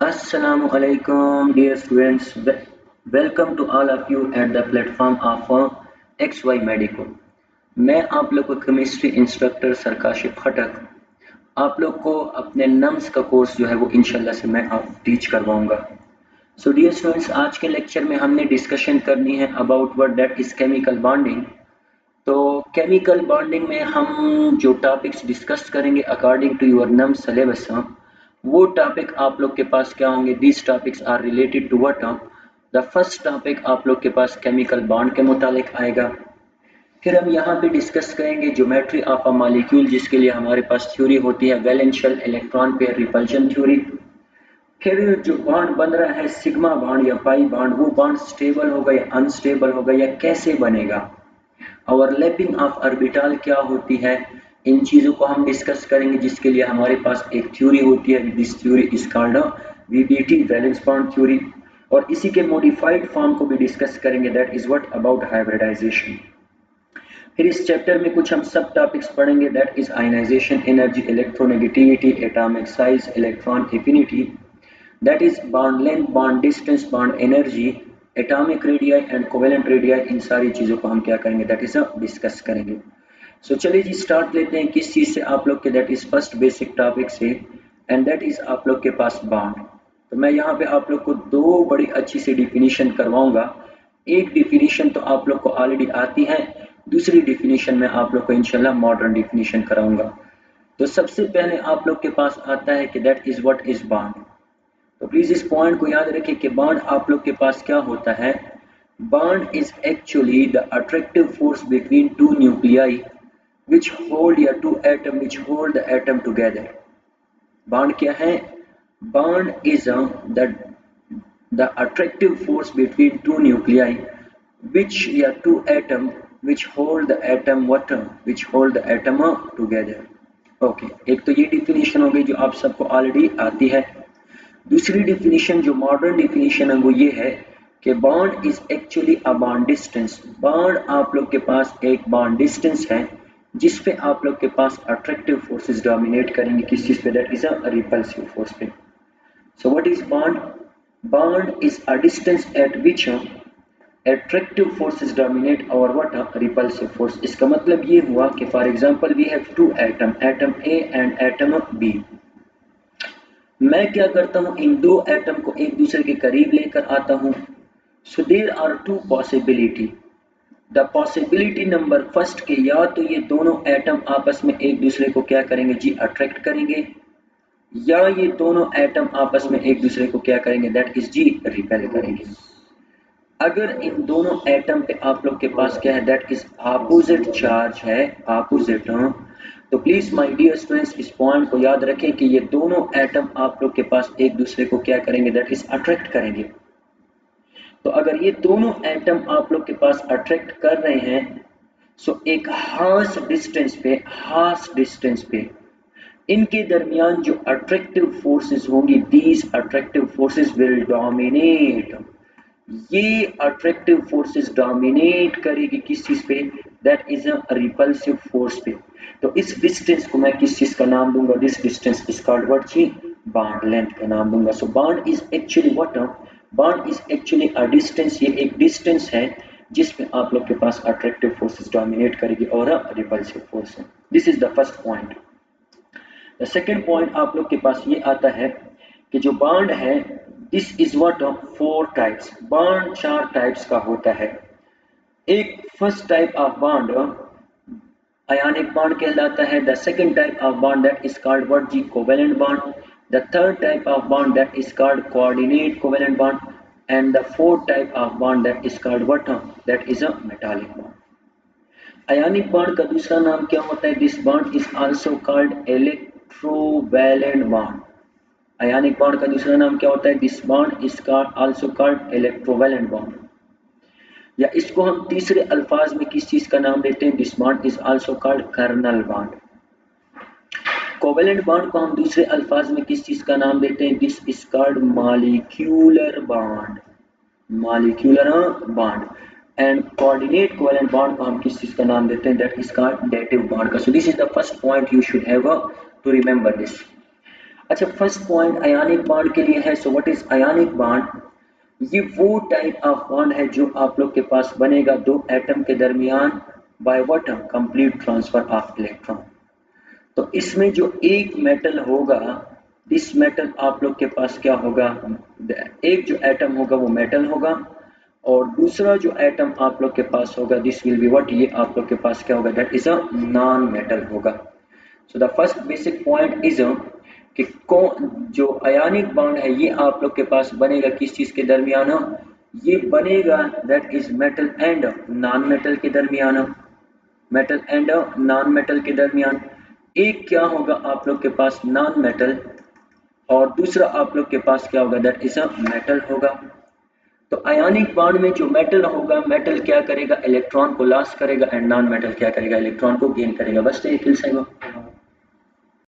Assalamu alaikum, dear students. Welcome to all of you at the platform of XY Medical. मैं आप लोग को chemistry instructor सरकाशिफ खटक आप लोग को अपने नम्स का कोर्स जो है वो इंशाल्लाह से मैं आप टीच करवाऊंगा। सो डियर स्टूडेंट्स, आज के लेक्चर में हमने डिस्कशन करनी है about what that is chemical bonding. तो केमिकल बॉन्डिंग में हम जो टॉपिक्स डिस्कस करेंगे अकॉर्डिंग टू योर नम सिलेबस, वो टॉपिक आप लोग के पास क्या होंगे? These topics are related to what? The first topic आप लोग के पास केमिकल बॉन्ड के मुतालिक आएगा। फिर हम यहाँ पे डिस्कस करेंगे ज्योमेट्री ऑफ अ मॉलिक्यूल, जिसके लिए हमारे पास थ्योरी होती है वैलेंशियल इलेक्ट्रॉन पेयर रिपल्शन थ्योरी। फिर जो बॉन्ड बन रहा है सिग्मा बॉन्ड या पाई बॉन्ड, वो बॉन्ड स्टेबल होगा या अनस्टेबल होगा या कैसे बनेगा। ओवरलैपिंग ऑफ ऑर्बिटल क्या होती है, इन चीज़ों को हम डिस्कस करेंगे, जिसके लिए हमारे पास एक थ्योरी होती है। This theory is called VBT valence bond theory. और इसी के मॉडिफाइड फॉर्म को भी डिस्कस करेंगे, that is what about hybridization. फिर इस चैप्टर में कुछ हम सब टॉपिक्स पढ़ेंगे, that is ionization energy, electronegativity, atomic size, electron affinity, that is bond length, bond distance, bond energy, atomic radii and covalent radii. इन सारी चीज़ों को हम क्या करेंगे, दैट इज डिस्कस करेंगे। सो चलिए जी स्टार्ट लेते हैं किस चीज़ से, आप लोग के that is first basic topic से, एंड दैट इज आप लोग के पास बॉन्ड। तो मैं यहाँ पे आप लोग को दो बड़ी अच्छी सी डिफिनीशन करवाऊंगा। एक डिफिनीशन तो आप लोग को ऑलरेडी आती है, दूसरी डिफिनीशन में आप लोग को इंशाल्लाह मॉडर्न डिफिनीशन कराऊंगा। तो सबसे पहले आप लोग के पास आता है कि that is what is bond. तो प्लीज इस पॉइंट को याद रखिए कि बॉन्ड आप लोग के पास क्या होता है। Bond is actually the attractive force between two nuclei which hold या two atom which hold the atom together। bond क्या है? bond is the attractive force between two nuclei which या two atom which hold the atom what which hold the atom together। Okay, एक तो ये definition हो गई जो आप सबको ऑलरेडी आती है। दूसरी डिफिनीशन जो मॉडर्न डिफिनीशन है वो ये है कि bond is actually a bond distance. Bond आप लोग के पास एक बॉन्ड डिस्टेंस है जिस पे आप लोग के पास अट्रैक्टिव फोर्सेस डोमिनेट करेंगे। किस चीज पे? That is a repulsive force पे। So what is bond? Bond is a distance at which attractive forces dominate our what repulsive force। इसका मतलब ये हुआ कि for example we have two atom, atom A and atom B. मैं क्या करता हूं, इन दो एटम को एक दूसरे के करीब लेकर आता हूं। So there are two possibility. The possibility number first के या तो ये दोनों एटम आपस में एक दूसरे को क्या करेंगे जी, अट्रैक्ट करेंगे, या ये दोनों एटम आपस में एक दूसरे को क्या करेंगे, दैट इज जी रिपेल करेंगे। अगर इन दोनों एटम पे आप लोग के पास क्या है, दैट इज अपोजिट चार्ज है, अपोजिट। तो प्लीज माय डियर स्टूडेंट्स इस पॉइंट को याद रखें कि ये दोनों एटम आप लोग के पास एक दूसरे को क्या करेंगे, दैट इज अट्रैक्ट करेंगे। तो अगर ये दोनों एटम आप लोग के पास अट्रैक्ट कर रहे हैं, सो एक हास डिस्टेंस पे इनके दरमियान जो अट्रैक्टिव फोर्सेस होंगी, these attractive forces will dominate. ये अट्रैक्टिव फोर्सेस डोमिनेट करेगी किस चीज पे, that is a repulsive force पे। तो इस डिस्टेंस को मैं किस चीज का नाम दूंगा, this distance is called what जी, बॉन्ड लेंथ का नाम दूंगा। So bond is actually what, bond is actually a distance, ये एक डिस्टेंस है जिसमें आप लोग के पास अट्रैक्टिव फोर्सेस डोमिनेट करेगी और रिपल्सिव फोर्स है। This is the first point. The second point आप लोग के पास ये आता है कि जो बॉन्ड है, this is what, four types. Bond चार टाइप्स का होता है। एक first type of bond ionic bond कहलाता है। The second type of bond that is called what जी, covalent bond. The third type of bond that is called coordinate covalent bond, and the fourth type of bond that is called what, that is a metallic bond. Ionic bond का दूसरा नाम क्या होता है, this bond is also called electrovalent bond. Ionic bond का दूसरा नाम क्या होता है, this bond is also called electrovalent bond. या इसको हम तीसरे अल्फाज में किस चीज का नाम देते हैं, this bond is also called kernel bond. Covalent bond को हम दूसरे अल्फाज में किस चीज का नाम देते हैं, this is called molecular bond, molecular bond. And coordinate covalent bond को हम किस चीज का नाम देते हैं, that is called dative bond का। So this is the first point you should have to remember this. अच्छा, फर्स्ट पॉइंट आयनिक बॉन्ड के लिए है। So what is ionic bond? ये वो टाइप ऑफ बॉन्ड है जो आप लोग के पास बनेगा दो एटम के दरमियान by what? Complete transfer of electron. तो इसमें जो एक मेटल होगा, इस मेटल आप लोग के पास क्या होगा? एक जो एटम होगा वो मेटल होगा, और दूसरा जो एटम आप लोग के पास होगा दिस विल बी व्हाट? ये आप लोग के पास क्या होगा? That is a non metal होगा। So the first basic point is कि कौन जो आयनिक बॉन्ड है ये आप लोग के पास बनेगा किस चीज के दरमियान? ये बनेगा that is metal and non metal के दरमियान, मेटल एंड नॉन मेटल के दरमियान। एक क्या होगा आप लोग के पास? नॉन मेटल, और दूसरा आप लोग के पास क्या होगा? दैट इज अ मेटल होगा। तो आयनिक बॉन्ड में जो मेटल होगा, मेटल क्या करेगा? इलेक्ट्रॉन को लॉस करेगा, एंड नॉन मेटल क्या करेगा? इलेक्ट्रॉन को गेन करेगा। बस तो ये किल